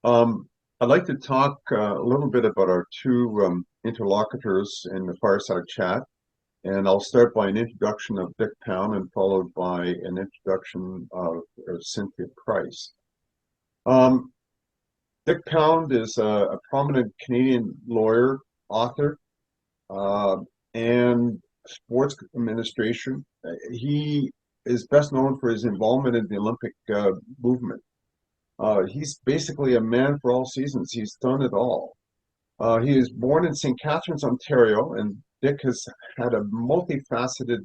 I'd like to talk a little bit about our two interlocutors in the fireside chat, and I'll start by an introduction of Dick Pound and followed by an introduction of Cynthia Price. Um, Dick Pound is a prominent Canadian lawyer, author, uh, and sports administration. He is best known for his involvement in the Olympic movement. He's basically a man for all seasons. He's done it all. He was born in St. Catharines, Ontario, and Dick has had a multifaceted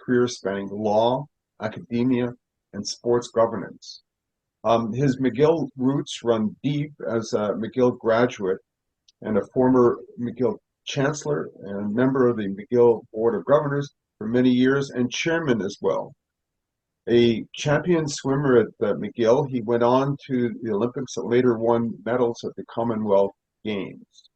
career spanning law, academia, and sports governance. His McGill roots run deep as a McGill graduate and a former McGill Chancellor and member of the McGill Board of Governors for many years and chairman as well. A champion swimmer at McGill, he went on to the Olympics and later won medals at the Commonwealth Games.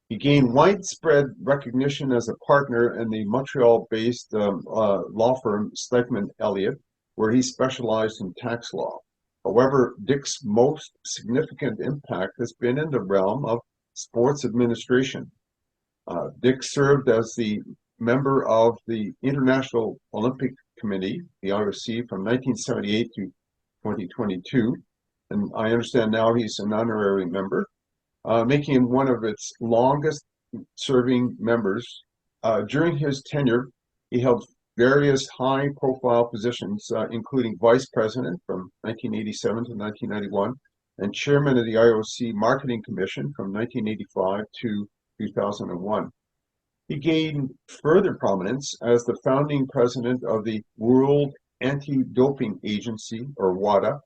He gained widespread recognition as a partner in the Montreal-based law firm Stikeman Elliott, where he specialized in tax law. However, Dick's most significant impact has been in the realm of sports administration. Dick served as the member of the International Olympic Committee, the IOC, from 1978 to 2022, and I understand now he's an honorary member, making him one of its longest serving members. During his tenure, he held various high profile positions, including vice president from 1987 to 1991 and chairman of the IOC Marketing Commission from 1985 to 2001. He gained further prominence as the founding president of the World Anti-Doping Agency, or WADA,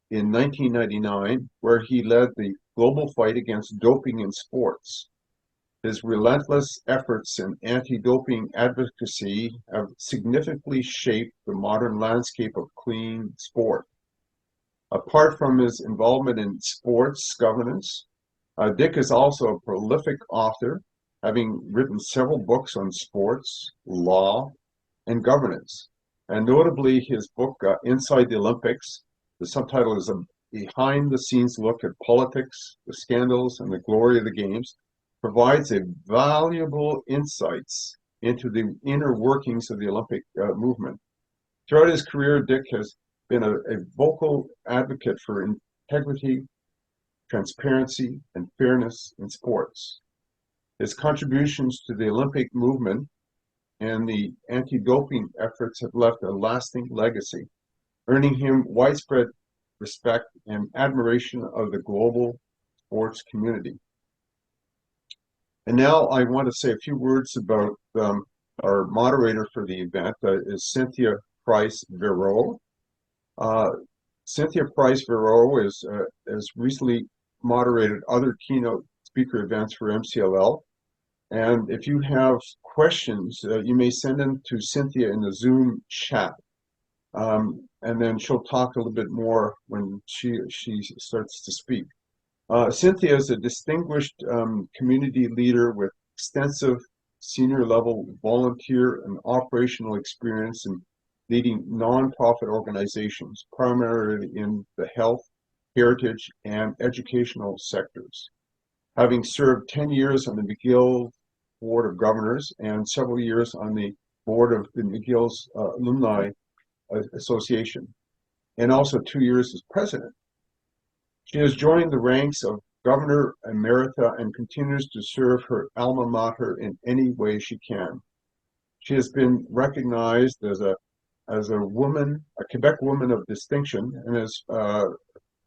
in 1999, where he led the global fight against doping in sports. His relentless efforts in anti-doping advocacy have significantly shaped the modern landscape of clean sport. Apart from his involvement in sports governance, Dick is also a prolific author, having written several books on sports, law, and governance. And notably, his book, Inside the Olympics, the subtitle is A Behind-the-Scenes Look at Politics, the Scandals, and the Glory of the Games, provides a valuable insights into the inner workings of the Olympic movement. Throughout his career, Dick has been a vocal advocate for integrity, transparency, and fairness in sports. His contributions to the Olympic movement and the anti-doping efforts have left a lasting legacy, earning him widespread respect and admiration of the global sports community. And now I want to say a few words about our moderator for the event, is Cynthia Price-Verreau. Cynthia Price-Verreau has recently moderated other keynote speaker events for MCLL. And if you have questions, you may send them to Cynthia in the Zoom chat. And then she'll talk a little bit more when she starts to speak. Cynthia is a distinguished community leader with extensive senior level volunteer and operational experience in leading nonprofit organizations, primarily in the health, heritage, and educational sectors. Having served 10 years on the McGill Board of Governors and several years on the board of the McGill's Alumni Association, and also 2 years as president. She has joined the ranks of Governor Emerita and continues to serve her alma mater in any way she can. She has been recognized as a woman, a Quebec woman of distinction, and has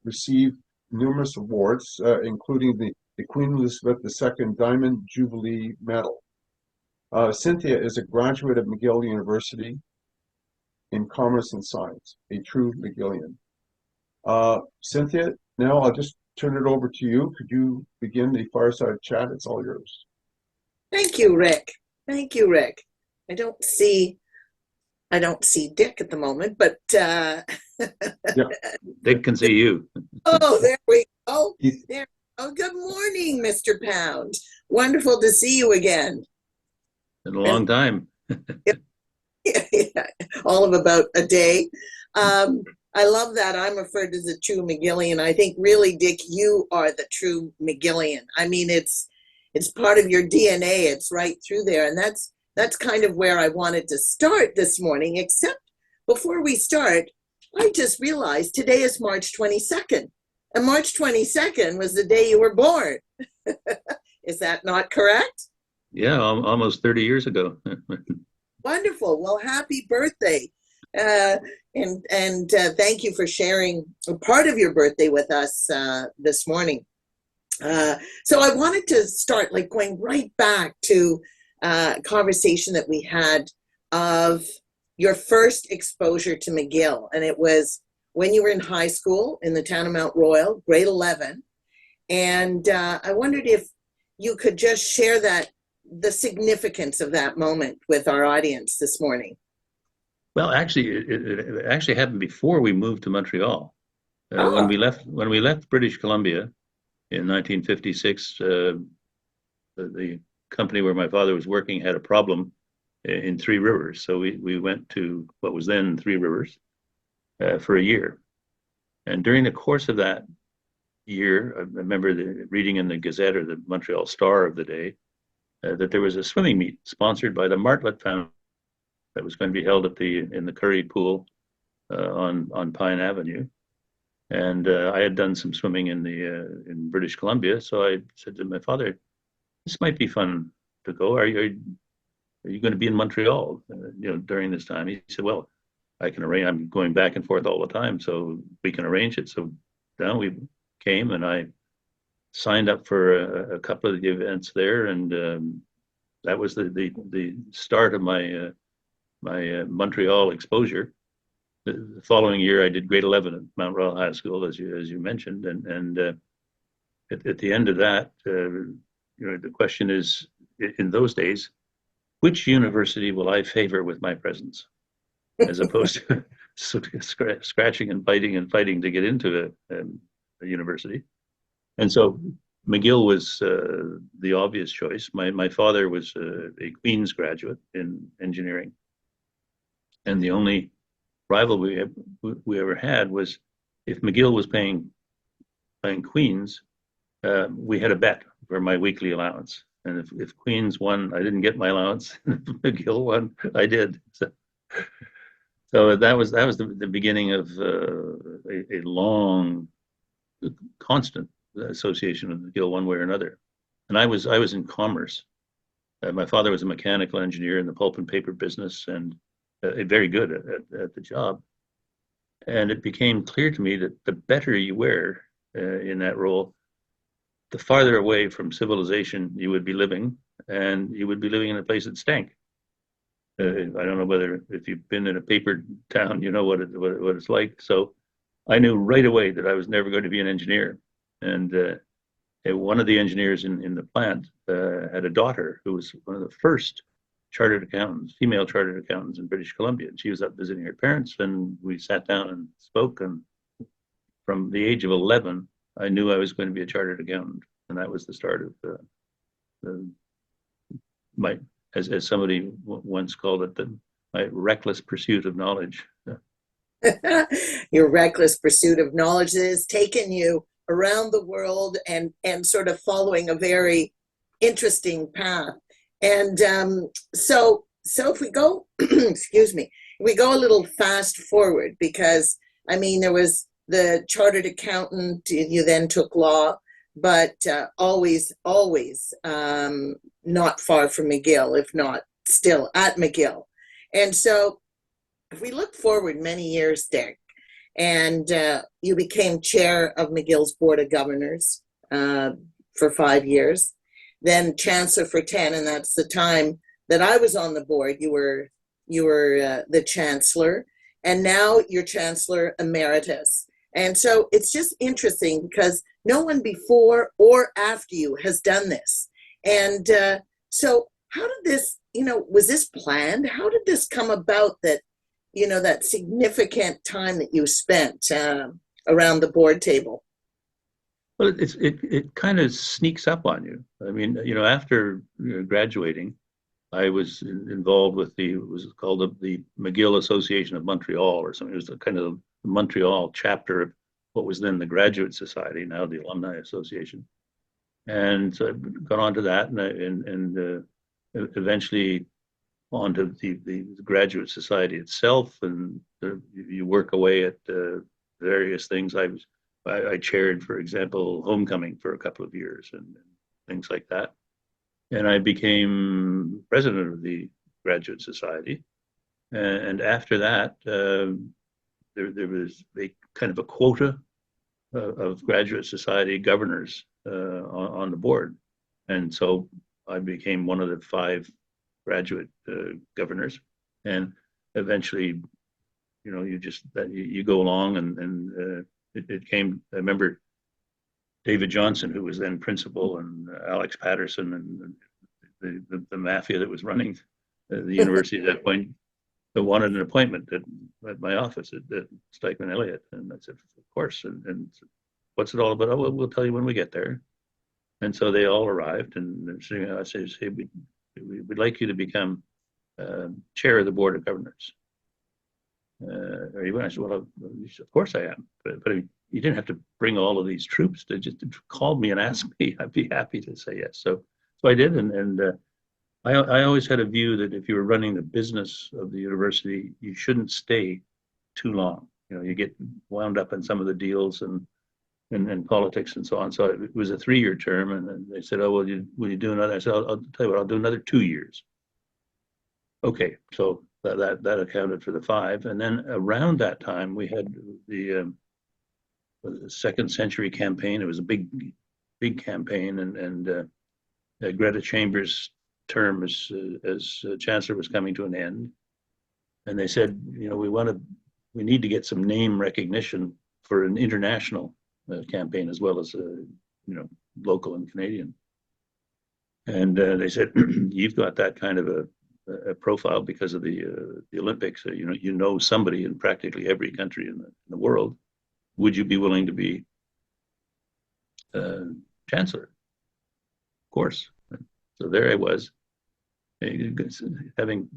received numerous awards, including the Queen Elizabeth II Diamond Jubilee Medal. Cynthia is a graduate of McGill University in Commerce and Science, a true McGillian. Cynthia, now I'll just turn it over to you. Could you begin the fireside chat? It's all yours. Thank you, Rick. Thank you, Rick. I don't see Dick at the moment, but Yeah. Dick can see you. oh, there we go. There. Oh, good morning, Mr. Pound. Wonderful to see you again. In a long time. All of about a day. I love that I'm referred as a true McGillian. I think really, Dick, you are the true McGillian. I mean, it's part of your DNA. It's right through there, and that's kind of where I wanted to start this morning. Except before we start, I just realized today is March 22nd, and March 22nd was the day you were born. Is that not correct? Yeah, almost 30 years ago. Wonderful. Well, happy birthday. And thank you for sharing a part of your birthday with us this morning. So I wanted to start like going right back to a conversation that we had of your first exposure to McGill. And it was when you were in high school in the town of Mount Royal, grade 11. And I wondered if you could just share the significance of that moment with our audience this morning. Well, actually, it actually happened before we moved to Montreal. Oh. When we left British Columbia in 1956, the company where my father was working had a problem in Three Rivers, so we went to what was then Three Rivers for a year. And during the course of that year, I remember reading in the Gazette or the Montreal Star of the day that there was a swimming meet sponsored by the Martlet Foundation that was going to be held in the Curry Pool on Pine Avenue. And I had done some swimming in British Columbia, so I said to my father, "This might be fun to go. Are you going to be in Montreal, during this time?" He said, "Well, I can arrange. I'm going back and forth all the time, so we can arrange it." So down we came, and I signed up for a couple of the events there, and that was the start of my Montreal exposure. The following year, I did grade 11 at Mount Royal High School, as you mentioned, and at the end of that, the question is, in those days, which university will I favor with my presence, as opposed to scratching and fighting to get into a university. And so McGill was the obvious choice. My father was a Queen's graduate in engineering, and the only rival we ever had was if McGill was playing Queen's, we had a bet for my weekly allowance. And if Queen's won, I didn't get my allowance. If McGill won, I did. So that was the beginning of a long, constant association with McGill one way or another. And I was in commerce. My father was a mechanical engineer in the pulp and paper business, and very good at the job. And it became clear to me that the better you were in that role, the farther away from civilization you would be living, and you would be living in a place that stank. I don't know whether if you've been in a paper town, you know what it's like. So I knew right away that I was never going to be an engineer. And one of the engineers in the plant had a daughter who was one of the first female chartered accountants in British Columbia. And she was up visiting her parents, and we sat down and spoke. And from the age of 11, I knew I was going to be a chartered accountant. And that was the start of my, as somebody once called it, my reckless pursuit of knowledge. Your reckless pursuit of knowledge that has taken you around the world and sort of following a very interesting path. And so if we go, excuse me, we go a little fast forward, because I mean, there was the chartered accountant, you then took law, but always not far from McGill, if not still at McGill. And so if we look forward many years, Dick, and you became chair of McGill's Board of Governors for 5 years, then Chancellor for 10, and that's the time that I was on the board. You were the Chancellor, and now you're Chancellor Emeritus. And so it's just interesting because no one before or after you has done this. And so how did this, was this planned? How did this come about that, that significant time that you spent around the board table? Well, it kind of sneaks up on you. I mean, after graduating, I was involved with it was called the McGill Association of Montreal or something. It was kind of Montreal chapter of what was then the Graduate Society, now the Alumni Association. And so I got onto that, and eventually onto the Graduate Society itself, and you work away at various things. I chaired, for example, homecoming for a couple of years and things like that. And I became president of the Graduate Society. And after that, there was a kind of a quota of Graduate Society governors on the board. And so I became one of the 5 graduate governors. And eventually, you go along, and it came. I remember David Johnson, who was then principal, and Alex Patterson, and the mafia that was running the university at that point, that wanted an appointment at my office at Stikeman Elliott. And I said, of course. And what's it all about? Oh, well, we'll tell you when we get there. And so they all arrived, and I said, hey, we'd like you to become chair of the board of governors. Are you? I said, well, of course I am. But I mean, you didn't have to bring all of these troops to just call me and ask me. I'd be happy to say yes. So I did, and I always had a view that if you were running the business of the university, you shouldn't stay too long. You get wound up in some of the deals and politics and so on. So it was a 3-year term, and then they said, oh, will you do another? I said, I'll tell you what, I'll do another 2 years. Okay, so that accounted for the 5. And then around that time, we had the Second Century campaign. It was a big campaign, and Greta Chambers' term as Chancellor was coming to an end. And they said, we need to get some name recognition for an international campaign as well as local and Canadian. And they said, you've got that kind of a profile because of the Olympics. You know somebody in practically every country in the world. Would you be willing to be Chancellor? Of course. So there I was, having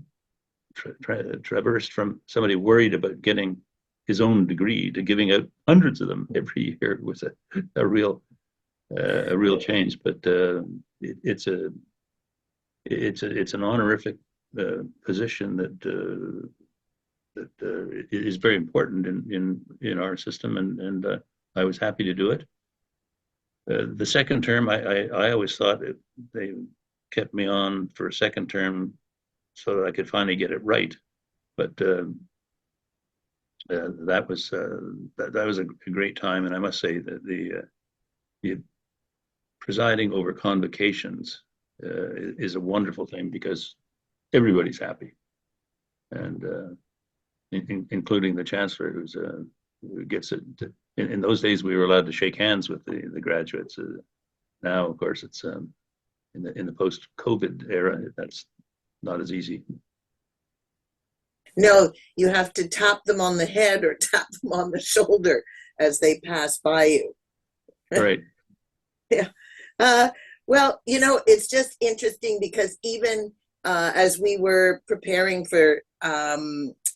traversed from somebody worried about getting his own degree to giving out hundreds of them every year. Was a real change. But it's an honorific position that is very important in our system, and I was happy to do it. The second term, I always thought they kept me on for a second term so that I could finally get it right. But that was a great time, and I must say that the presiding over convocations is a wonderful thing because everybody's happy, and including the Chancellor, who gets it. In those days, we were allowed to shake hands with the graduates. Now, of course, it's in the post-COVID era. That's not as easy. No, you have to tap them on the head or tap them on the shoulder as they pass by you. Right. Yeah. Well, it's just interesting because even as we were preparing for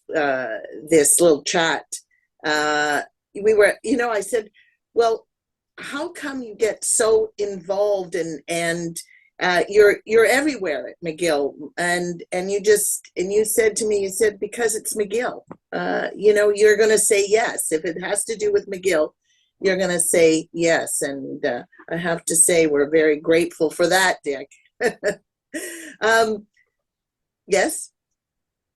this little chat, we were, I said, well, how come you get so involved and you're everywhere at McGill, and you said to me, because it's McGill, you're going to say yes. If it has to do with McGill, you're going to say yes. And I have to say, we're very grateful for that, Dick. Yes.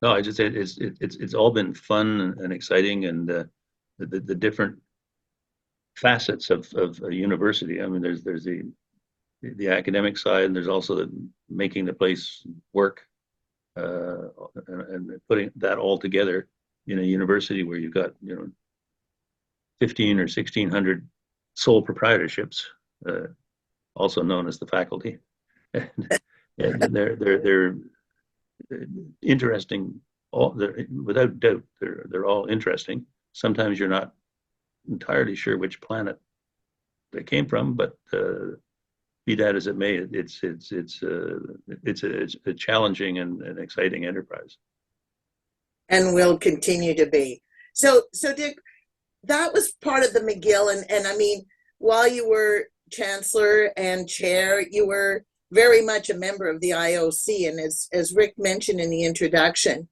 No, I just said it's all been fun and exciting, and the different facets of a university. I mean, there's the academic side, and there's also the making the place work, and putting that all together in a university where you've got 15 or 1600 sole proprietorships, also known as the faculty, and they're interesting. Without doubt, they're all interesting. Sometimes you're not entirely sure which planet they came from, but be that as it may, it's a challenging and exciting enterprise, and will continue to be. So Dick, that was part of the McGill, and I mean, while you were chancellor and chair, you were very much a member of the IOC, and as Rick mentioned in the introduction,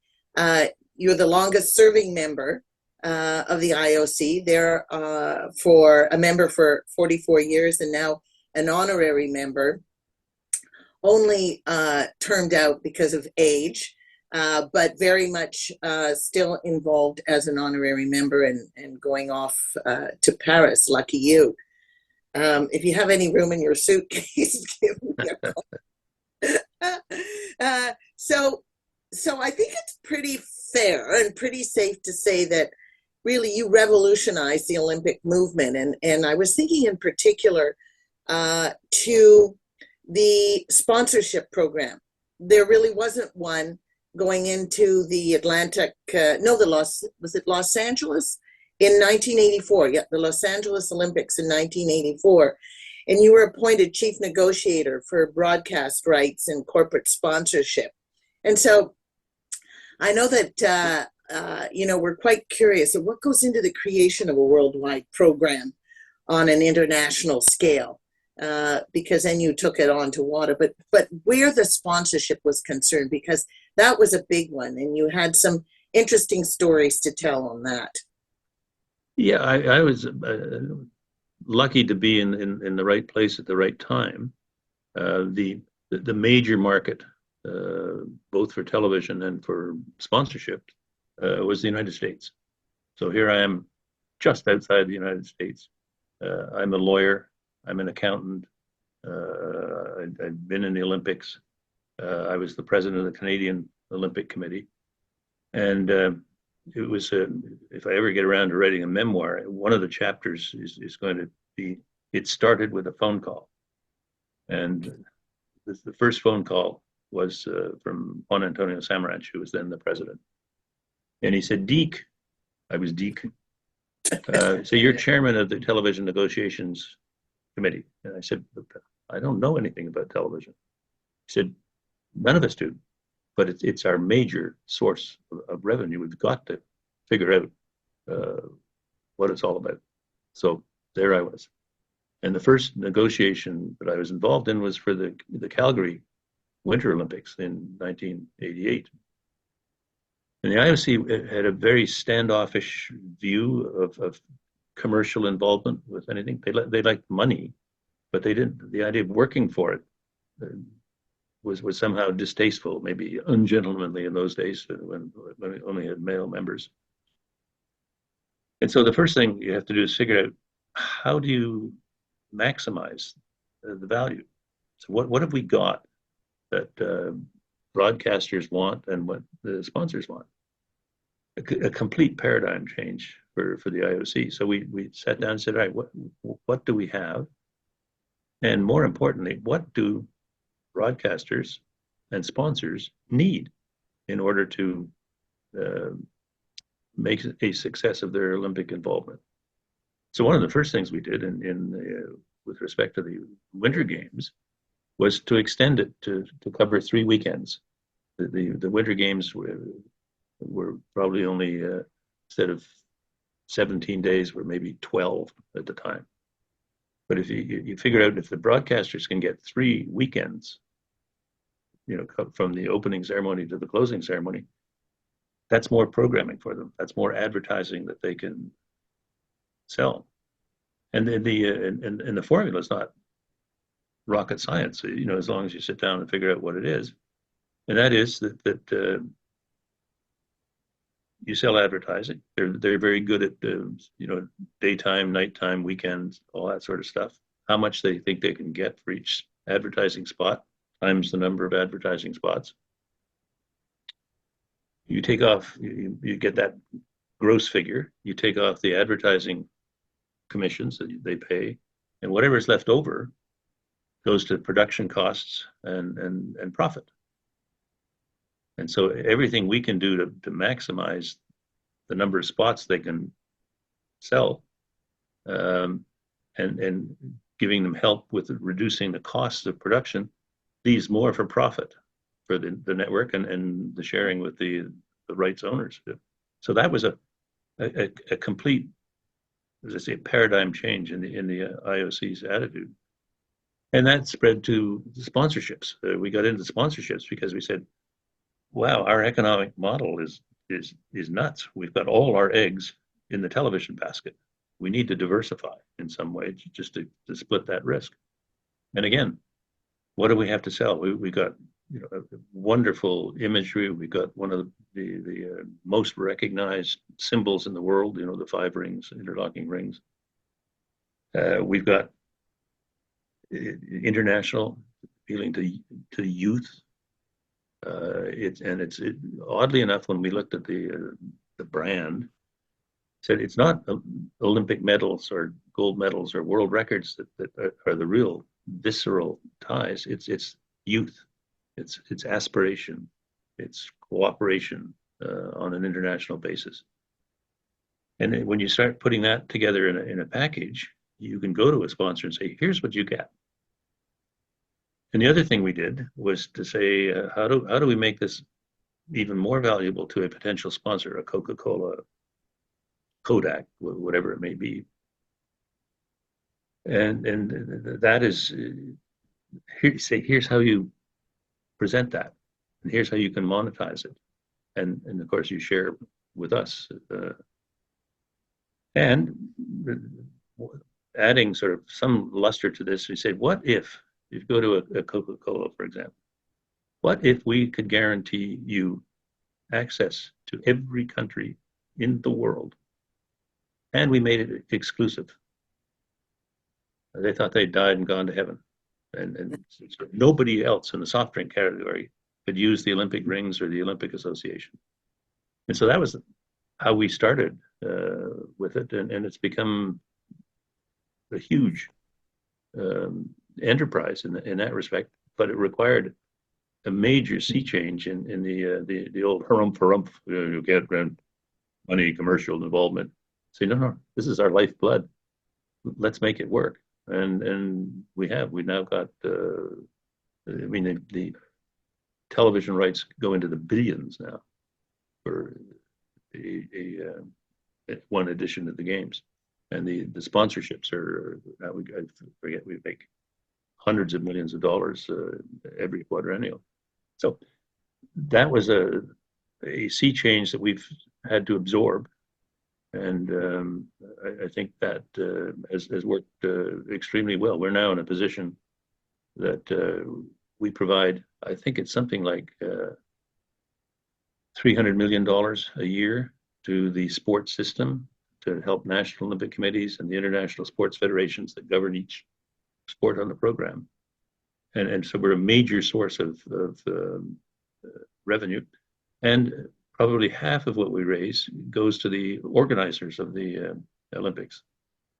you're the longest serving member of the IOC. There for a member for 44 years, and now an honorary member, only termed out because of age. But very much still involved as an honorary member and going off to Paris. Lucky you. If you have any room in your suitcase, give me a call. So I think it's pretty fair and pretty safe to say that really you revolutionized the Olympic movement. And I was thinking in particular to the sponsorship program. There really wasn't one going into the Los Angeles in 1984. Yeah, the Los Angeles Olympics in 1984. And you were appointed chief negotiator for broadcast rights and corporate sponsorship. And so I know that, we're quite curious of what goes into the creation of a worldwide program on an international scale. Because then you took it on to water, but where the sponsorship was concerned, because that was a big one, and you had some interesting stories to tell on that. Yeah, I was lucky to be in the right place at the right time. The major market, both for television and for sponsorship, was the United States. So here I am, just outside the United States. I'm a lawyer. I'm an accountant. I've been in the Olympics. I was the president of the Canadian Olympic Committee. And it was, if I ever get around to writing a memoir, one of the chapters is going to be, it started with a phone call. And the first phone call was from Juan Antonio Samaranch, who was then the president. And he said, Deke, I was Deke. So you're chairman of the television negotiations committee. And I said, I don't know anything about television. He said, none of us do, but it's our major source of revenue. We've got to figure out what it's all about. So there I was. And the first negotiation that I was involved in was for the Calgary Winter Olympics in 1988. And the IOC had a very standoffish view of commercial involvement with anything. They liked money, but they didn't. The idea of working for it was somehow distasteful, maybe ungentlemanly in those days when we only had male members. And so the first thing you have to do is figure out, how do you maximize the value? So what have we got that broadcasters want and what the sponsors want? A complete paradigm change for the IOC. So we sat down and said, all right, what do we have? And more importantly, what do broadcasters and sponsors need in order to make a success of their Olympic involvement? So one of the first things we did with respect to the Winter Games was to extend it to cover 3 weekends. The Winter Games were probably only, instead of 17 days, were maybe 12 at the time. But if you figure out if the broadcasters can get 3 weekends, from the opening ceremony to the closing ceremony, that's more programming for them. That's more advertising that they can sell. And the formula is not rocket science, as long as you sit down and figure out what it is. And that is that you sell advertising. They're very good at daytime, nighttime, weekends, all that sort of stuff. How much they think they can get for each advertising spot times the number of advertising spots. You take off, you get that gross figure. You take off the advertising commissions that they pay, and whatever's left over goes to production costs and profit. And so everything we can do to maximize the number of spots they can sell, and giving them help with reducing the costs of production, leaves more for profit for the network and the sharing with the rights owners. So that was a complete as I say, paradigm change in the IOC's attitude. And that spread to the sponsorships. We got into sponsorships because we said, wow, our economic model is nuts. We've got all our eggs in the television basket. We need to diversify in some way just to split that risk. And again, what do we have to sell? We got wonderful imagery. We got one of the most recognized symbols in the world. The 5 rings, interlocking rings. We've got international, appealing to youth. It's oddly enough, when we looked at the brand, said it's not Olympic medals or gold medals or world records that are the real visceral ties. It's youth, it's aspiration, it's cooperation on an international basis. And when you start putting that together in a package, you can go to a sponsor and say, here's what you get. And the other thing we did was to say, how do we make this even more valuable to a potential sponsor, a Coca-Cola, Kodak, whatever it may be. And that is, here's how you present that, and here's how you can monetize it, and of course you share with us, and adding sort of some luster to this. We said, what if you go to a Coca-Cola, for example, what if we could guarantee you access to every country in the world, and we made it exclusive? They thought they'd died and gone to heaven. And nobody else in the soft drink category could use the Olympic rings or the Olympic Association. And so that was how we started with it. And it's become a huge enterprise in that respect. But it required a major sea change in the old harumph, you get around money, commercial involvement. Say, no, this is our lifeblood. Let's make it work. And we've now got, the television rights go into the billions now for one edition of the games. And the sponsorships are, I forget, we make hundreds of millions of dollars every quadrennial. So that was a sea change that we've had to absorb. And I think that has worked extremely well. We're now in a position that we provide, I think it's something like $300 million a year to the sports system to help national Olympic committees and the international sports federations that govern each sport on the program. And so we're a major source of revenue. And probably half of what we raise goes to the organizers of the Olympics.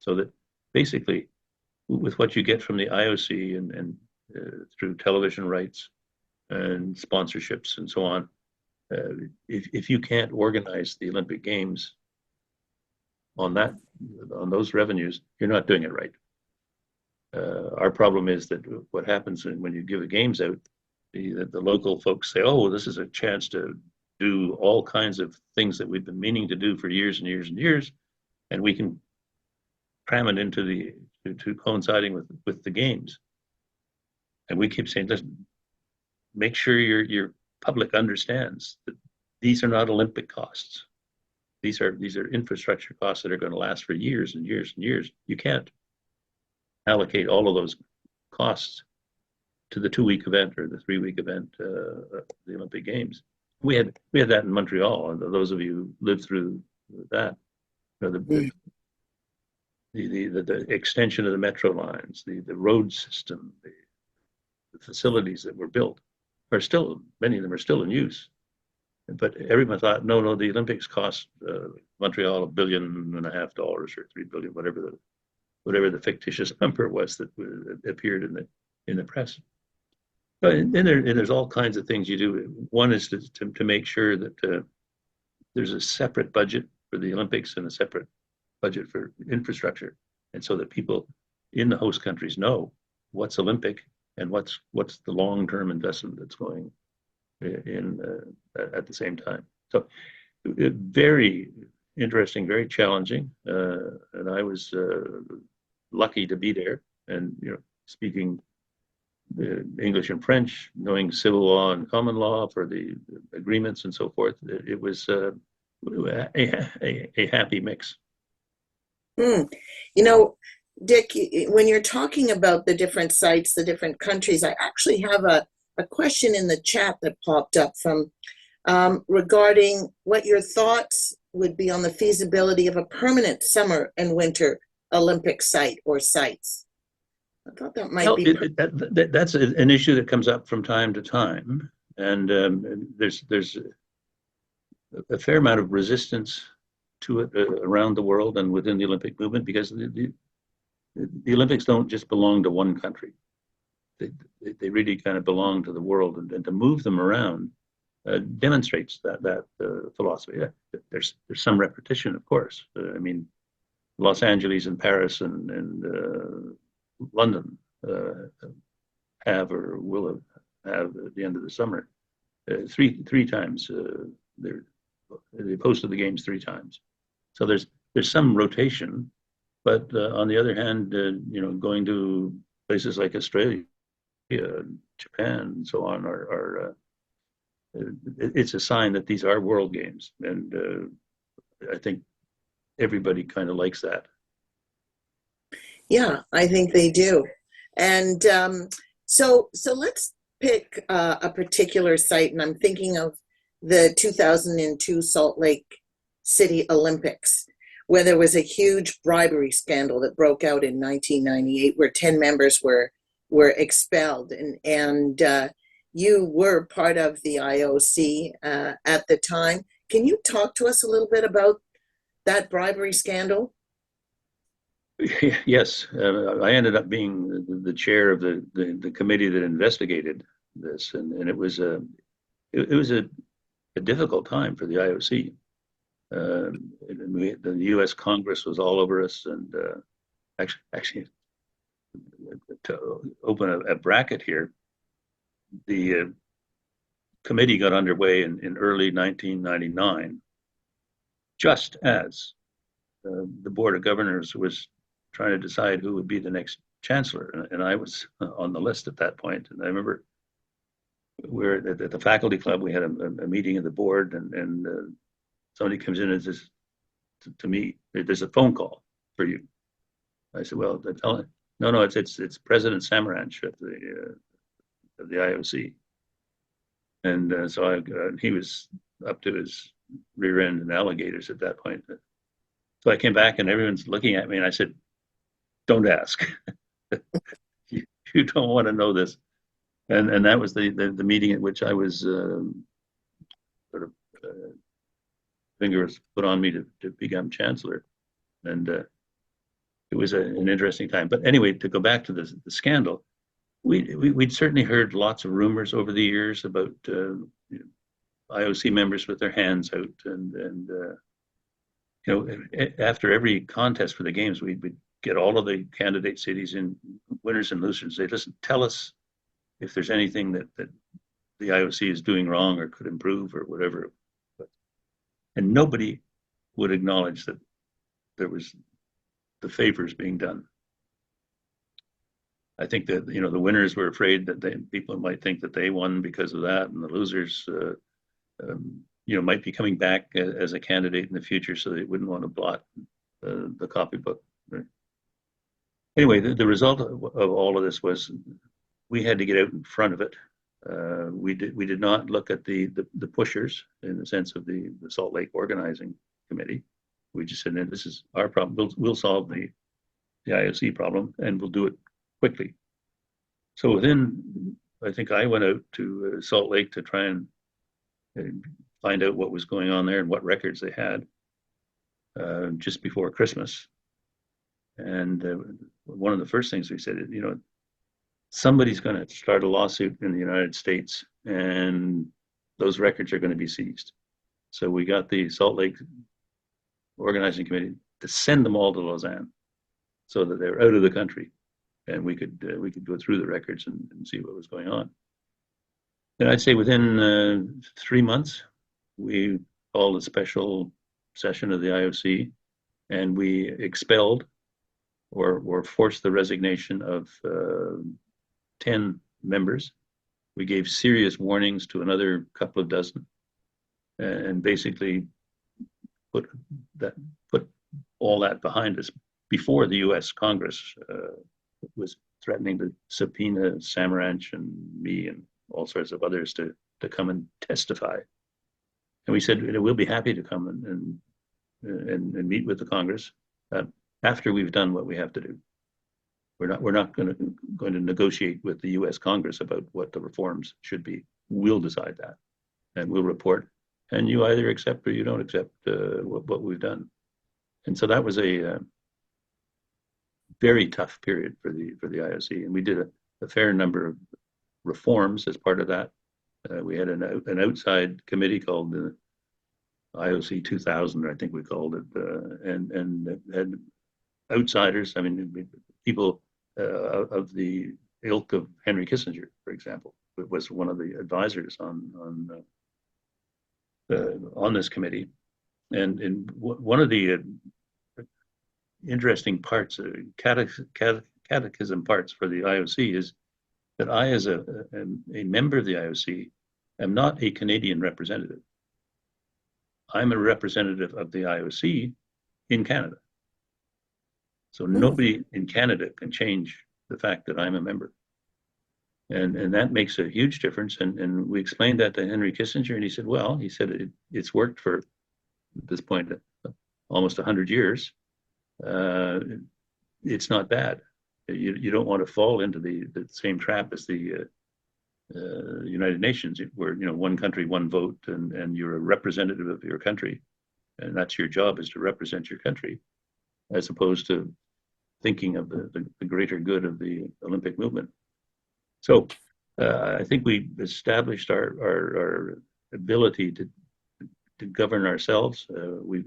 So that basically, with what you get from the IOC and through television rights and sponsorships and so on, if you can't organize the Olympic Games on those revenues, you're not doing it right. Our problem is that what happens when you give the games out, the local folks say, oh, well, this is a chance to do all kinds of things that we've been meaning to do for years and years and years, and we can cram it into to coinciding with the games. And we keep saying, listen, make sure your public understands that these are not Olympic costs. These are infrastructure costs that are going to last for years and years and years. You can't allocate all of those costs to the 2-week event or the 3-week event, the Olympic Games. We had that in Montreal, and those of you who lived through that, the extension of the metro lines, the road system, the facilities that were built are still, many of them are still in use. But everyone thought, no, the Olympics cost Montreal $1.5 billion or $3 billion, whatever the fictitious number was that appeared in the press. And there's all kinds of things you do. One is to make sure that there's a separate budget for the Olympics and a separate budget for infrastructure, and so that people in the host countries know what's Olympic and what's the long-term investment that's going in at the same time. So very, interesting, very challenging, and I was lucky to be there, and speaking English and French, knowing civil law and common law for the agreements and so forth. It was a happy mix. Hmm. You know, Dick, when you're talking about the different sites, the different countries, I actually have a question in the chat that popped up from regarding what your thoughts would be on the feasibility of a permanent summer and winter Olympic site or sites. I thought that might Well, be. that's an issue that comes up from time to time, and there's a fair amount of resistance to it around the world and within the Olympic movement, because the Olympics don't just belong to one country. They really kind of belong to the world, and to move them around demonstrates that philosophy. There's some repetition, of course. I mean, Los Angeles and Paris and London have or will have at the end of the summer three times. They posted the games 3 times, so there's some rotation. But on the other hand, going to places like Australia, Japan, and so on are it's a sign that these are world games, and I think everybody kind of likes that. Yeah, I think they do. And so let's pick a particular site, and I'm thinking of the 2002 Salt Lake City Olympics, where there was a huge bribery scandal that broke out in 1998, where 10 members were expelled, and you were part of the IOC at the time. Can you talk to us a little bit about that bribery scandal? Yes, I ended up being the chair of the committee that investigated this, and it was a difficult time for the IOC. The U.S. Congress was all over us, and actually, to open a bracket here, the committee got underway in early 1999, just as the Board of Governors was trying to decide who would be the next chancellor, and I was on the list at that point. And I remember we were at the faculty club. We had a meeting of the board, and somebody comes in and says to me, "There's a phone call for you." I said, "Well, no, it's President Samaranch of the IOC," and so he was up to his rear end in alligators at that point. So I came back, and everyone's looking at me, and I said, "Don't ask. You don't want to know this." And that was the meeting at which I was sort of finger was put on me to become chancellor, and it was an interesting time. But anyway, to go back to the scandal, we'd certainly heard lots of rumors over the years about IOC members with their hands out, and after every contest for the games, we'd get all of the candidate cities in winners and losers and say, "Listen, tell us if there's anything that the IOC is doing wrong or could improve or whatever." And nobody would acknowledge that there was the favors being done. I think that the winners were afraid that people might think that they won because of that, and the losers might be coming back as a candidate in the future, so they wouldn't want to blot the copybook. Anyway, the result of all of this was we had to get out in front of it. We did not look at the pushers in the sense of the Salt Lake Organizing Committee. We just said, "This is our problem. We'll solve the IOC problem, and we'll do it quickly." So I think I went out to Salt Lake to try and find out what was going on there and what records they had just before Christmas. And one of the first things we said, somebody's going to start a lawsuit in the United States, and those records are going to be seized. So we got the Salt Lake Organizing Committee to send them all to Lausanne, so that they're out of the country, and we could go through the records and see what was going on. And I'd say within 3 months, we called a special session of the IOC, and we expelled or forced the resignation of 10 members. We gave serious warnings to another couple of dozen, and basically put all that behind us before the U.S. Congress was threatening to subpoena Samaranch and me and all sorts of others to come and testify. And we said, we'll be happy to come and meet with the Congress after we've done what we have to do. We're not going to negotiate with the U.S. Congress about what the reforms should be. We'll decide that, and we'll report. And you either accept or you don't accept what we've done. And so that was a very tough period for the IOC, and we did a fair number of reforms as part of that. We had an outside committee called the IOC 2000, I think we called it, and had outsiders. I mean, people of the ilk of Henry Kissinger, for example, was one of the advisors on this committee. And one of the interesting parts, catechism parts for the IOC is that I, as a member of the IOC, am not a Canadian representative. I'm a representative of the IOC in Canada. So nobody in Canada can change the fact that I'm a member. And that makes a huge difference. And we explained that to Henry Kissinger, and he said, well, it's worked for, at this point, almost 100 years. It's not bad. You don't want to fall into the same trap as the United Nations, where one country, one vote, and you're a representative of your country, and that's your job, is to represent your country, as opposed to thinking of the greater good of the Olympic movement. So I think we established our ability to govern ourselves. We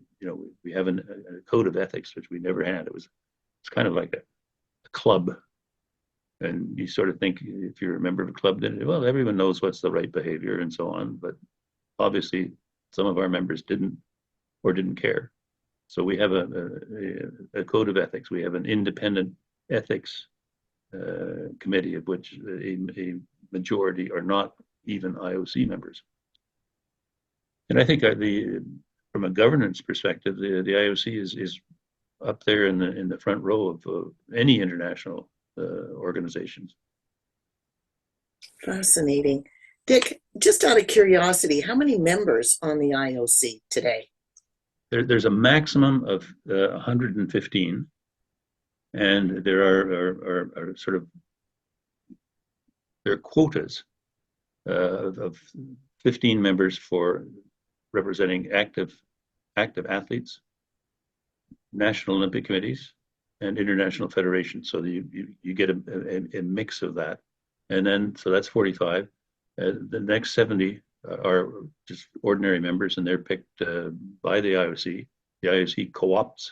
have a code of ethics, which we never had. It's kind of like a club. And you sort of think, if you're a member of a club, then, well, everyone knows what's the right behavior and so on. But obviously, some of our members didn't care. So we have a code of ethics. We have an independent ethics committee, of which a majority are not even IOC members. And I think from a governance perspective, the IOC is up there in the front row of any international organizations. Fascinating. Dick, just out of curiosity, how many members on the IOC today? There's a maximum of 115, and there are sort of, there are quotas of 15 members for representing active athletes, national Olympic committees, and international federations. So you get a mix of that. And then, so that's 45. The next 70 are just ordinary members, and they're picked by the IOC. The IOC co-opts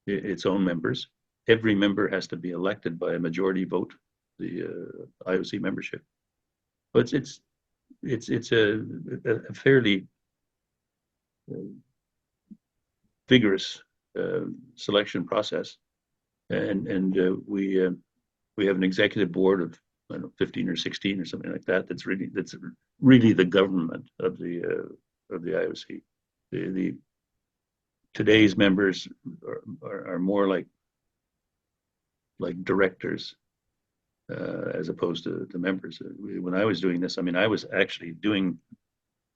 its own members. Every member has to be elected by a majority vote, the IOC membership. But it's a fairly vigorous selection process. And we have an executive board of 15 or 16 or something like that. That's really the government of the IOC. The today's members are more like directors as opposed to the members. When I was doing this, I mean, I was actually doing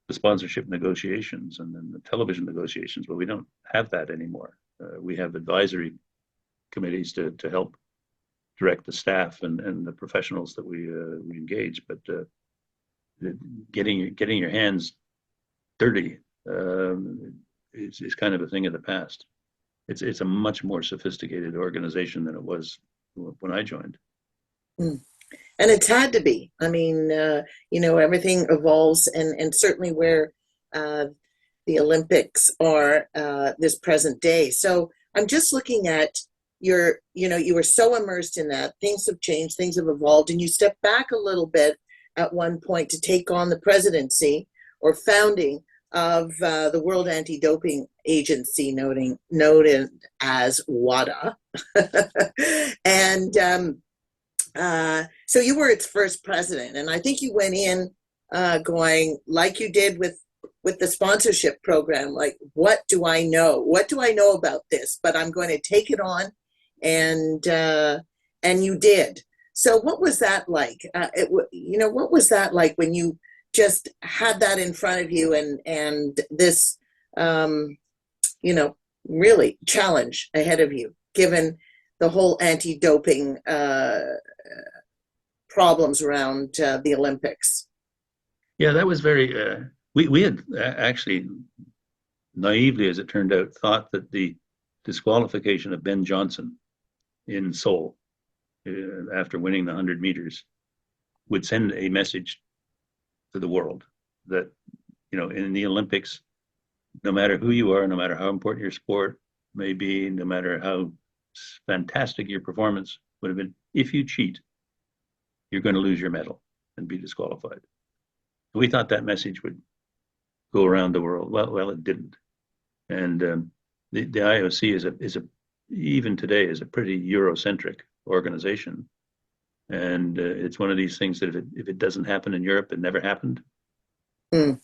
the sponsorship negotiations and then the television negotiations, but we don't have that anymore. We have advisory committees to help direct the staff and the professionals that we engage, but getting your hands dirty is kind of a thing of the past. It's a much more sophisticated organization than it was when I joined. And it's had to be. I mean, everything evolves, and certainly where the Olympics are this present day. So I'm just looking at you were so immersed in that. Things have changed, things have evolved, and you stepped back a little bit at one point to take on the presidency or founding of the World Anti-Doping Agency, noted as WADA. And so you were its first president, and I think you went in going like you did with the sponsorship program, like, what do I know? What do I know about this? But I'm going to take it on, and you did. So what was that like? What was that like when you just had that in front of you, and this, really challenge ahead of you, given the whole anti-doping problems around the Olympics? Yeah, that was very. We had actually naively, as it turned out, thought that the disqualification of Ben Johnson in Seoul after winning the 100 meters would send a message to the world that, in the Olympics, no matter who you are, no matter how important your sport may be, no matter how fantastic your performance would have been, if you cheat, you're going to lose your medal and be disqualified. We thought that message would go around the world. Well, it didn't. And the IOC is a even today is a pretty Eurocentric organization, and it's one of these things that if it doesn't happen in Europe, it never happened. Mm.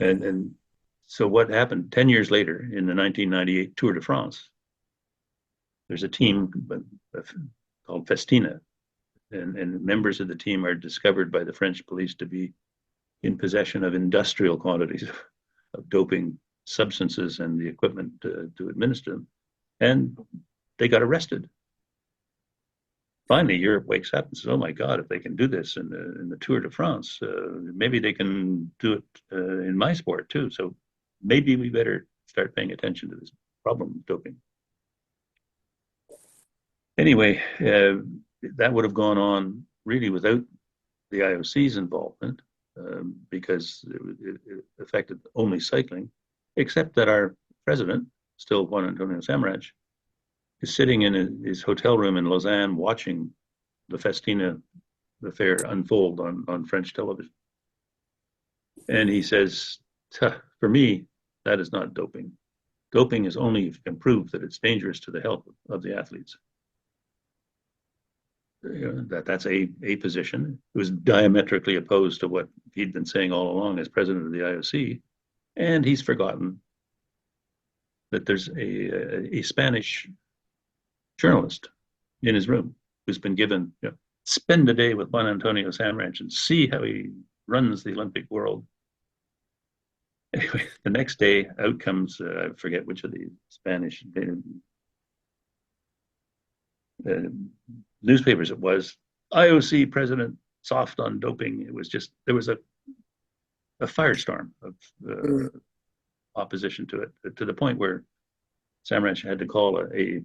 And so what happened 10 years later in the 1998 Tour de France? There's a team called Festina, and members of the team are discovered by the French police to be in possession of industrial quantities of doping substances and the equipment to administer them. And they got arrested. Finally, Europe wakes up and says, oh my God, if they can do this in the Tour de France, maybe they can do it in my sport too. So maybe we better start paying attention to this problem of doping. Anyway, that would have gone on really without the IOC's involvement, because it affected only cycling, except that our president, still Juan Antonio Samaranch, is sitting in his hotel room in Lausanne watching the Festina affair unfold on French television. And he says, for me, that is not doping. Doping is only if you can prove that it's dangerous to the health of the athletes. That's a position. It was diametrically opposed to what he'd been saying all along as president of the IOC. And he's forgotten that there's a Spanish journalist in his room who's been given, spend a day with Juan Antonio Samaranch and see how he runs the Olympic world. Anyway, the next day out comes, I forget which of the Spanish newspapers it was, IOC president soft on doping. It was just, there was a firestorm of opposition to it, to the point where Samaranch had to call a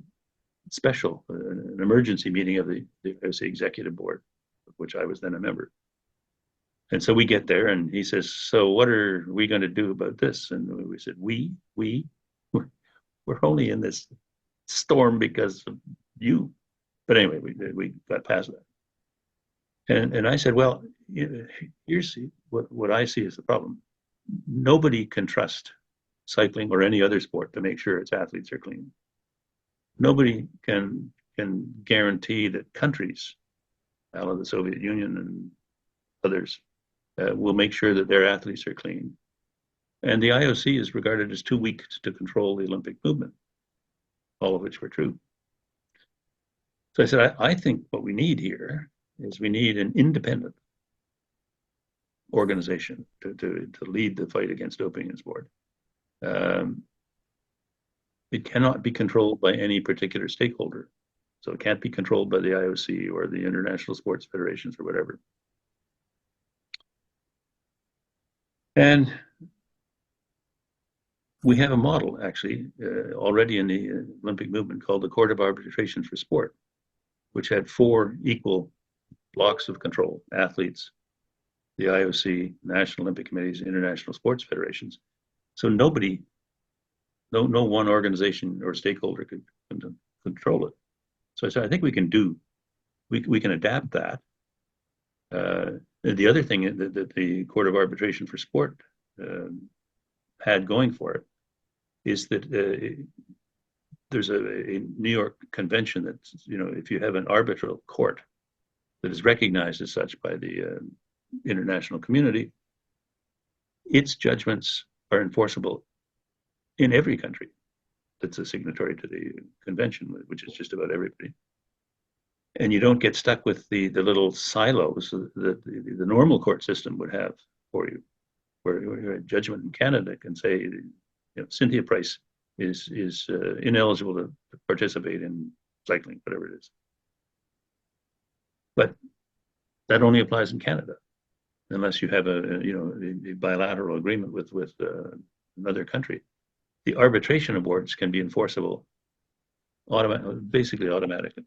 special, an emergency meeting of the IOC executive board, of which I was then a member. And so we get there and he says, so what are we going to do about this? And we said, we're only in this storm because of you. But anyway, we got past that. And I said, well, here's what I see as the problem. Nobody can trust cycling or any other sport to make sure its athletes are clean. Nobody can guarantee that countries, out of the Soviet Union and others, will make sure that their athletes are clean. And the IOC is regarded as too weak to control the Olympic movement, all of which were true. So I said, I think what we need here is we need an independent organization to lead the fight against doping in sport. It cannot be controlled by any particular stakeholder. So it can't be controlled by the IOC or the international sports federations or whatever. And we have a model, actually, already in the Olympic movement called the Court of Arbitration for Sport, which had 4 equal blocks of control: athletes, the IOC, National Olympic Committees, international sports federations. So no one organization or stakeholder could control it. So I said, I think we can adapt that. The other thing that the Court of Arbitration for Sport had going for it is that there's a New York convention that, if you have an arbitral court that is recognized as such by the international community, its judgments are enforceable in every country that's a signatory to the convention, which is just about everybody. And you don't get stuck with the little silos that the normal court system would have for you, where a judgment in Canada can say, Cynthia Price is ineligible to participate in cycling, whatever it is. But that only applies in Canada, unless you have a bilateral agreement with another country. The arbitration awards can be enforceable basically automatically.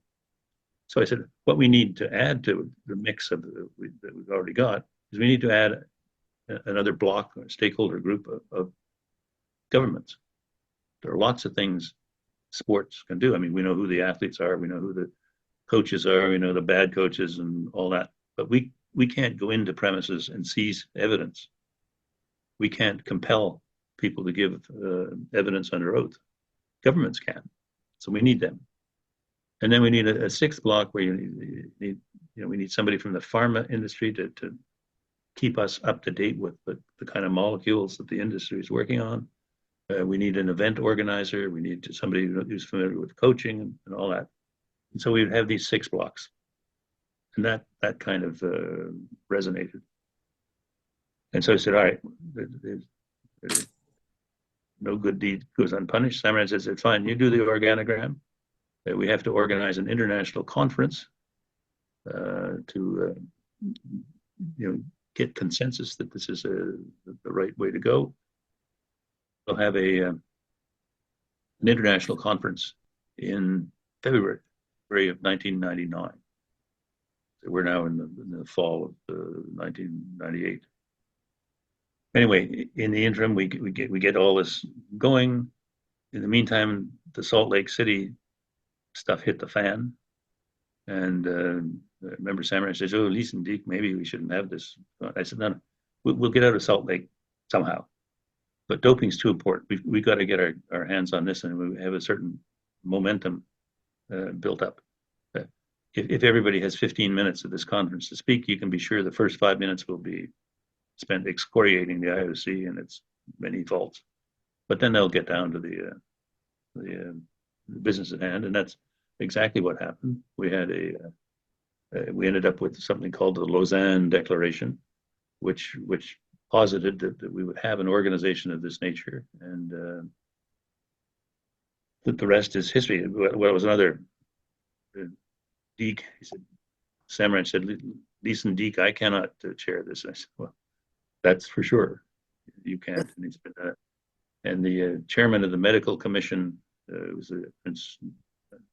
So I said, what we need to add to the mix that we've already got is we need to add another block or stakeholder group of governments. There are lots of things sports can do. I mean, we know who the athletes are, we know who the coaches are, we know the bad coaches and all that, but we can't go into premises and seize evidence. We can't compel people to give evidence under oath. Governments can, so we need them. And then we need a sixth block where we need somebody from the pharma industry to keep us up to date with the kind of molecules that the industry is working on. We need an event organizer. We need somebody who's familiar with coaching and all that. And so we have these 6 blocks, and that kind of resonated. And so I said, all right, there's no good deed goes unpunished. Samrat says, fine, you do the organogram. We have to organize an international conference to get consensus that this is the right way to go. We'll have an international conference in February of 1999. So we're now in the fall of 1998. Anyway, in the interim, we get all this going. In the meantime, the Salt Lake City stuff hit the fan, and remember Samrat says, "Oh, listen, Deke, maybe we shouldn't have this." I said, "No, we'll get out of Salt Lake somehow, but doping's too important. We've got to get our hands on this, and we have a certain momentum built up. If everybody has 15 minutes at this conference to speak, you can be sure the first 5 minutes will be spent excoriating the IOC and its many faults, but then they'll get down to the business at hand." And that's exactly what happened. We had we ended up with something called the Lausanne Declaration, which posited that we would have an organization of this nature, and that the rest is history. Well, was another Deke. He said, Samrat said, "Listen, Deke, I cannot chair this." I said, "Well, that's for sure. You can't." And he's been and the chairman of the medical commission was Prince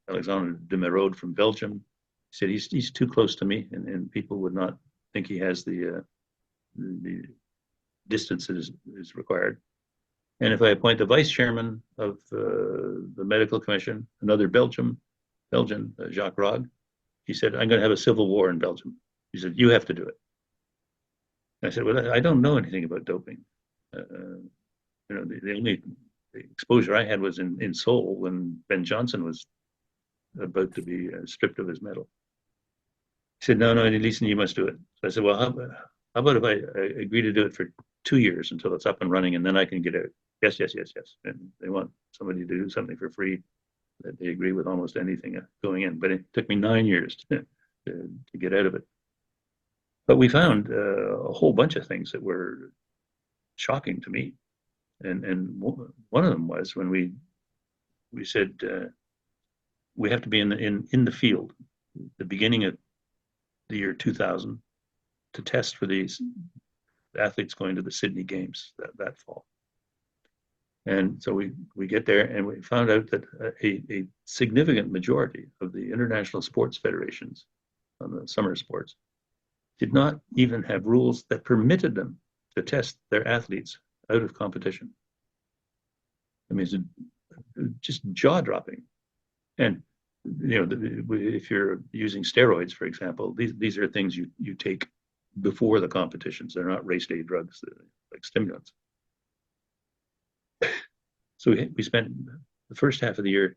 Alexander de Merode from Belgium. He said he's too close to me, and people would not think he has the distance that is required. And if I appoint the vice chairman of the medical commission, another Belgian, Jacques Rogge, he said, "I'm going to have a civil war in Belgium." He said, "You have to do it." And I said, "Well, I don't know anything about doping. The only exposure I had was in Seoul when Ben Johnson was about to be stripped of his medal." He said, "No, listen, you must do it." So I said, "Well, how about if I agree to do it for 2 years until it's up and running, and then I can get out?" Yes. And they want somebody to do something for free that they agree with almost anything going in. But it took me 9 years to get out of it. But we found a whole bunch of things that were shocking to me. And one of them was when we said we have to be in the field the beginning of the year 2000 to test for these athletes going to the Sydney Games that fall. And so we get there, and we found out that a significant majority of the international sports federations on the summer sports did not even have rules that permitted them to test their athletes out of competition. I mean, it's just jaw-dropping. And if you're using steroids, for example, these are things you take before the competitions. They're not race day drugs like stimulants. So we spent the first half of the year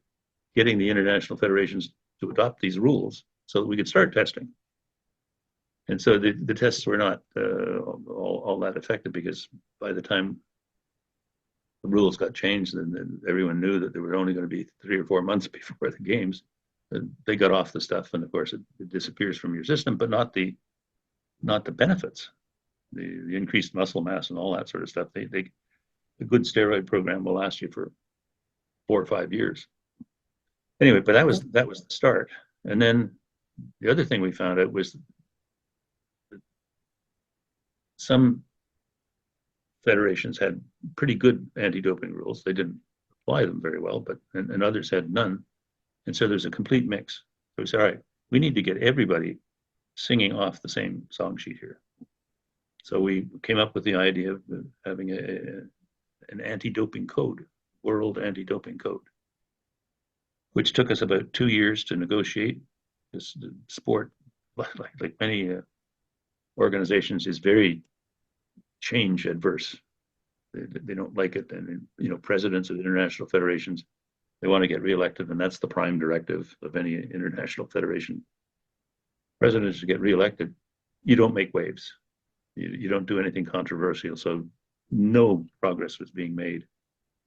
getting the international federations to adopt these rules so that we could start testing. And so the tests were not all that effective, because by the time the rules got changed and everyone knew that there were only going to be 3 or 4 months before the games, they got off the stuff, and of course it disappears from your system, but not the benefits, the increased muscle mass and all that sort of stuff. A good steroid program will last you for 4 or 5 years. Anyway, but that was the start. And then the other thing we found out was that some federations had pretty good anti-doping rules. They didn't apply them very well, and others had none. And so there's a complete mix. So we said, all right, we need to get everybody singing off the same song sheet here. So we came up with the idea of having an anti-doping code, world anti-doping code, which took us about 2 years to negotiate. This sport, like many organizations, is very change adverse. They don't like it. And, presidents of international federations, they want to get reelected, and that's the prime directive of any international federation. Presidents to get reelected, you don't make waves. You don't do anything controversial. So no progress was being made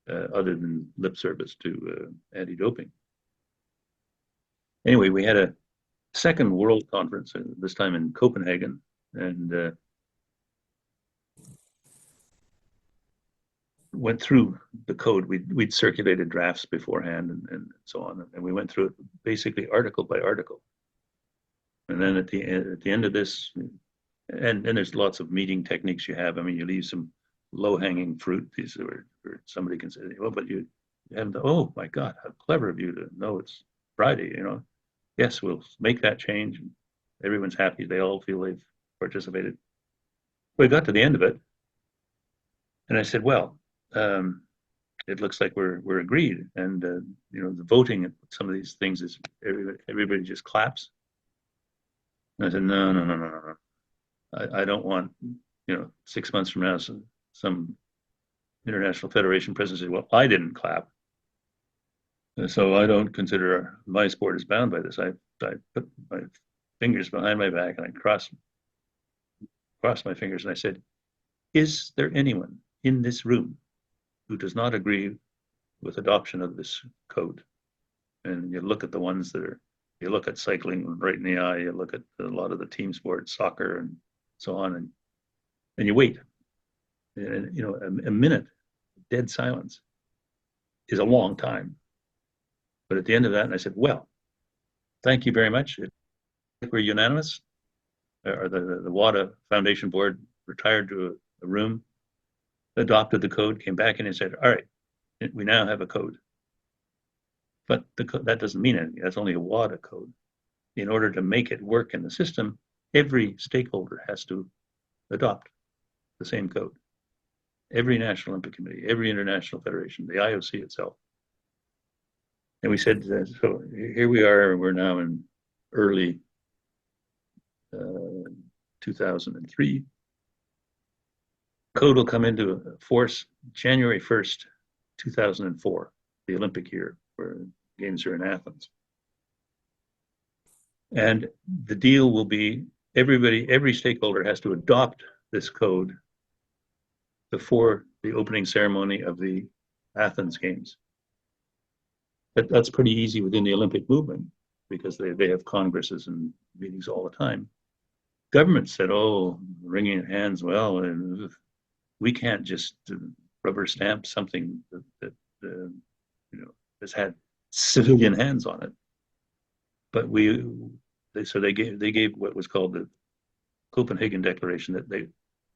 other than lip service to anti-doping. Anyway, we had a second world conference, this time in Copenhagen, and went through the code. We'd circulated drafts beforehand and so on, and we went through it basically article by article. And then at the end of this, and there's lots of meeting techniques you have. I mean, you leave some low-hanging fruit, these where somebody can say, "Oh, but you haven't." Oh my God, how clever of you to know it's Friday. Yes, we'll make that change. Everyone's happy. They all feel they've participated. We got to the end of it, and I said, "Well, it looks like we're agreed." And the voting at some of these things is everybody just claps. And I said, no. I don't want 6 months from now some international federation president say, "Well, I didn't clap, so I don't consider my sport is bound by this." I put my fingers behind my back and I crossed my fingers and I said, "Is there anyone in this room who does not agree with adoption of this code?" And you look at the ones you look at cycling right in the eye, you look at a lot of the team sports, soccer and so on, and you wait. And a minute, dead silence, is a long time. But at the end of that, and I said, "Well, thank you very much. We're unanimous." Or the WADA Foundation Board retired to a room, adopted the code, came back in and said, "All right, we now have a code." But that doesn't mean anything. That's only a WADA code. In order to make it work in the system, every stakeholder has to adopt the same code. Every National Olympic Committee, every international federation, the IOC itself. And we said, so here we are, we're now in early 2003. Code will come into force January 1st, 2004, the Olympic year, where games are in Athens. And the deal will be every stakeholder has to adopt this code before the opening ceremony of the Athens Games. That's pretty easy within the Olympic movement because they have congresses and meetings all the time. Government said, "Oh, wringing of hands, well, we can't just rubber stamp something that has had civilian hands on it." But they gave what was called the Copenhagen Declaration, that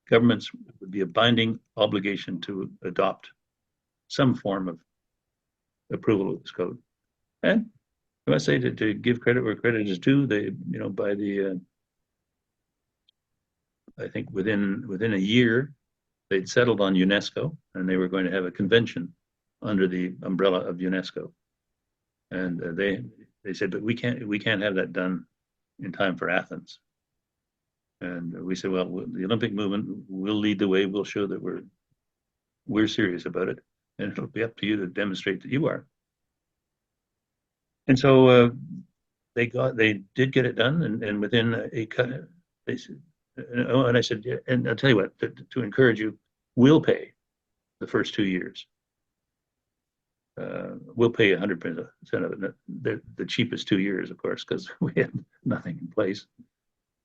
governments would be a binding obligation to adopt some form of approval of this code. And I must say, to give credit where credit is due, they, by the I think within a year, they'd settled on UNESCO, and they were going to have a convention under the umbrella of UNESCO. And they said, "But we can't have that done in time for Athens." And we said, "Well, the Olympic movement will lead the way. We'll show that we're serious about it." and it'll be up to you to demonstrate that you are. And so they did get it done, and within they said, and I said, yeah, and I'll tell you what, to encourage you, we'll pay the first 2 years. We'll pay 100% of it. The cheapest 2 years, of course, because we had nothing in place.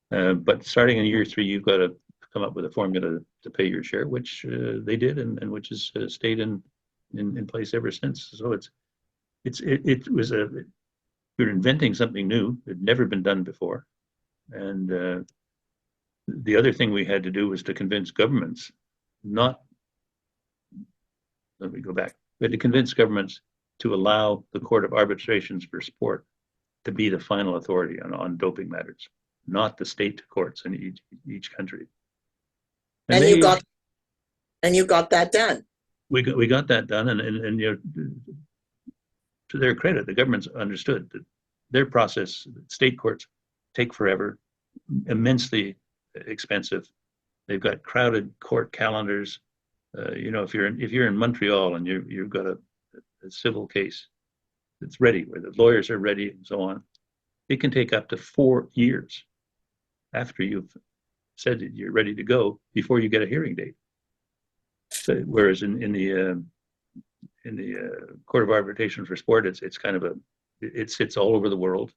But starting in year 3, you've got to come up with a formula to pay your share, which they did, and which has stayed in place ever since. So you're inventing something new. It had never been done before, and the other thing we had to do was to convince governments not. Let me go back. We had to convince governments to allow the Court of Arbitrations for Sport to be the final authority on doping matters, not the state courts in each country. And you got that done. We got that done, and you know, to their credit, the governments understood that their process, state courts, take forever, immensely expensive. They've got crowded court calendars. You know, if you're in Montreal and you've got a civil case that's ready, where the lawyers are ready and so on, it can take up to 4 years after you've said that you're ready to go before you get a hearing date. So, whereas in the Court of Arbitration for Sport, it's kind of it sits all over the world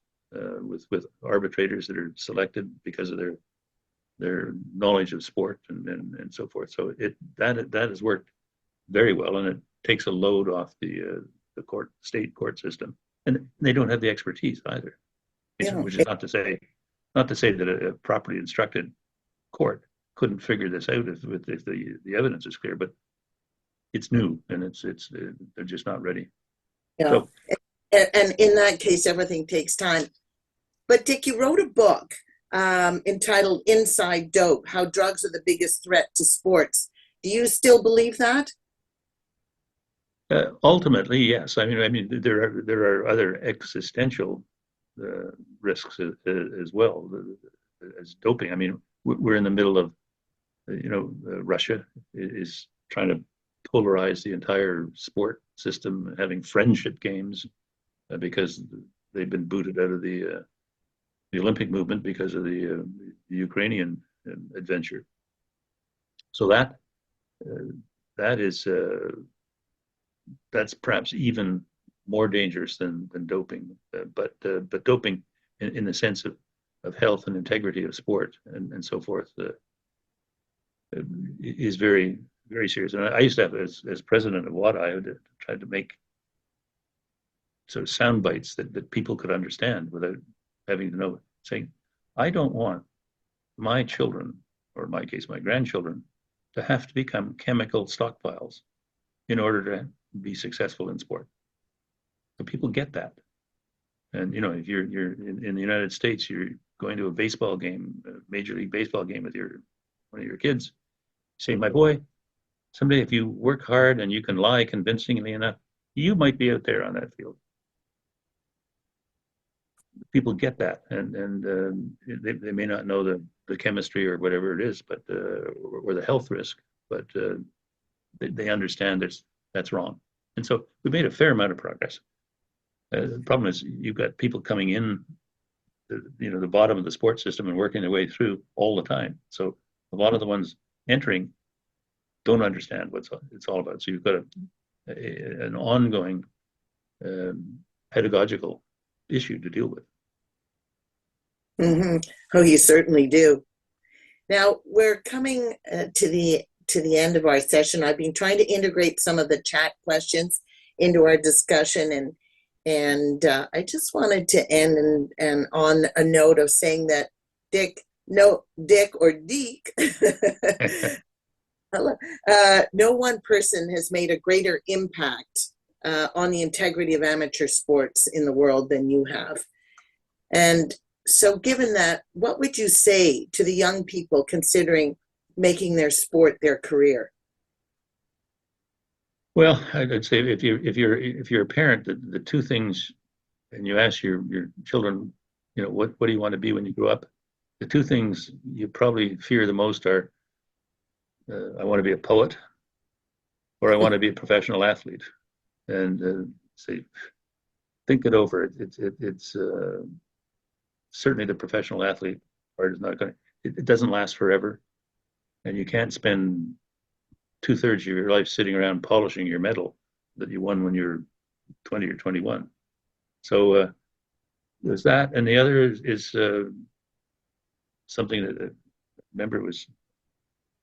with arbitrators that are selected because of their knowledge of sport and so forth. So that has worked very well, and it takes a load off the state court system, and they don't have the expertise either. Yeah. Which is not to say that a properly instructed court couldn't figure this out if the evidence is clear, but it's new, and they're just not ready. Yeah. So, and in that case, everything takes time. But Dick, you wrote a book entitled Inside Dope, How Drugs Are the Biggest Threat to Sports. Do you still believe that? Ultimately, yes. I mean, there are other existential risks as well as doping. I mean, we're in the middle of, Russia is trying to polarize the entire sport system, having friendship games because they've been booted out of the Olympic movement because of the Ukrainian adventure. So that's perhaps even more dangerous than doping. But doping, in the sense of health and integrity of sport and so forth, is very, very serious. And I used to have, as president of WADA, I tried to make sort of sound bites that people could understand without having to know, saying, I don't want my children, or in my case, my grandchildren, to have to become chemical stockpiles in order to be successful in sport. So people get that. And, if you're in the United States, you're going to a baseball game, a Major League Baseball game with one of your kids, say, my boy, someday if you work hard and you can lie convincingly enough, you might be out there on that field. People get that, and they may not know the chemistry or whatever it is, but or the health risk, but they understand that's wrong. And so we made a fair amount of progress. The problem is you've got people coming in, the bottom of the sports system and working their way through all the time. So a lot of the ones entering don't understand what it's all about. So you've got an ongoing pedagogical issue to deal with. Mm-hmm. Oh, you certainly do. Now we're coming to the end of our session. I've been trying to integrate some of the chat questions into our discussion, and I just wanted to end and on a note of saying that Dick or Deke, no one person has made a greater impact on the integrity of amateur sports in the world than you have. And so given that, what would you say to the young people considering making their sport their career? Well, I'd say if you're a parent, the two things, and you ask your children, what do you want to be when you grow up? The two things you probably fear the most are, I want to be a poet, or I want to be a professional athlete. And say, think it over. It's certainly the professional athlete part is not going to, it doesn't last forever. And you can't spend 2/3 of your life sitting around polishing your medal that you won when you're 20 or 21. So there's that. And the other is something that I remember was,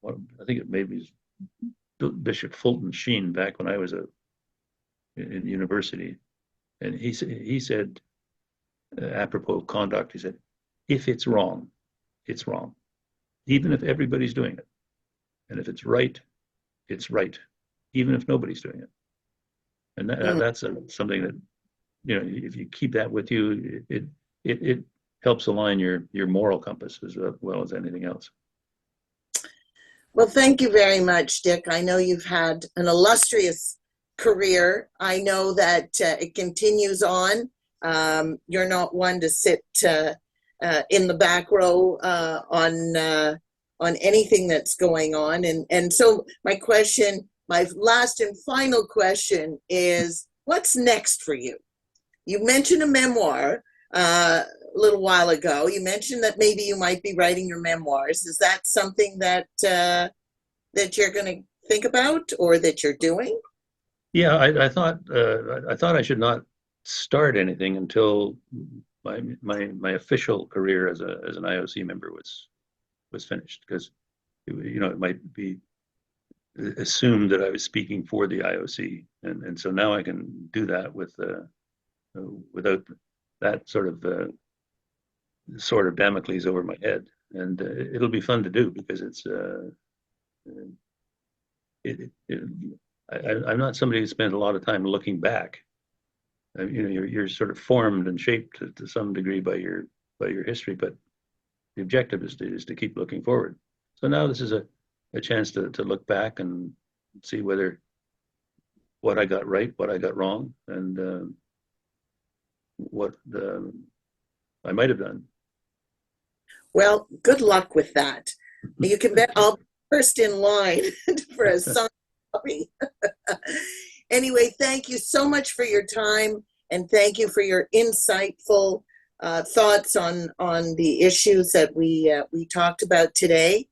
I think it maybe was Bishop Fulton Sheen back when I was in university. And he said, apropos of conduct, he said, if it's wrong, it's wrong, even if everybody's doing it. And if it's right, it's right, even if nobody's doing it. And that's something that, you know, if you keep that with you, it helps align your moral compass as well as anything else. Well, thank you very much, Dick. I know you've had an illustrious career. I know that it continues on. You're not one to sit in the back row on anything that's going on. And so my last and final question is, what's next for you? You mentioned a memoir a little while ago. You mentioned that maybe you might be writing your memoirs. Is that something that that you're going to think about or that you're doing? Yeah, I thought I should not start anything until my official career as an IOC member was finished, because you know, it might be assumed that I was speaking for the IOC, and so now I can do that with without that sort of Damocles over my head, and it'll be fun to do, because I'm not somebody who spent a lot of time looking back. You know, you're sort of formed and shaped to some degree by your history, but the objective is to keep looking forward. So now this is a chance to look back and see what I got right, what I got wrong, and what I might have done. Well, good luck with that. You can bet I'll be first in line for a signed copy. Anyway, thank you so much for your time, and thank you for your insightful thoughts on the issues that we talked about today.